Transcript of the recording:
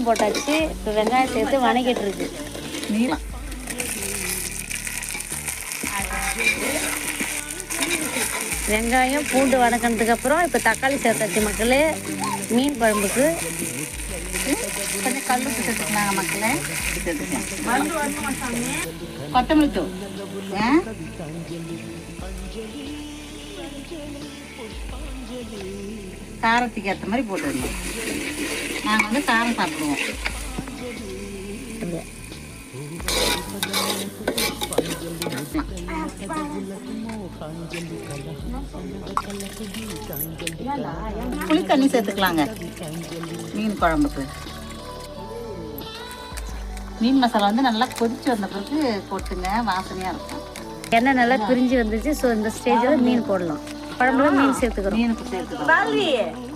போட்டாச்சு. இப்போ வெங்காயம் சேர்த்து வணக்கிட்டு இருக்கு. வெங்காயம் பூண்டு வணக்கினதுக்கப்புறம் இப்போ தக்காளி சேர்த்தாச்சு மக்களே. மீன் குழம்புக்கு கொஞ்சம் கல்லுப்பு சேர்த்துக்கலாங்க மக்களே. கொத்தமல்லி தூள் காரத்துக்கு ஏற்ற மாதிரி போட்டுருந்தோம். நாங்கள் வந்து காரம் சாப்பிடுவோம். புளி தண்ணி சேர்த்துக்கலாங்க மீன் குழம்புக்கு. மீன் மசாலா வந்து நல்லா கொதிச்சு வந்த பிறகு போட்டுங்க, வாசனையாக இருக்கும். எண்ணெய் நல்லா பிரிஞ்சு வந்துச்சு. ஸோ இந்த ஸ்டேஜில் மீன் போடலாம். குழம்புல மீன் சேர்த்துக்கிறோம். மீனுக்கு சேர்த்துக்கிறோம்.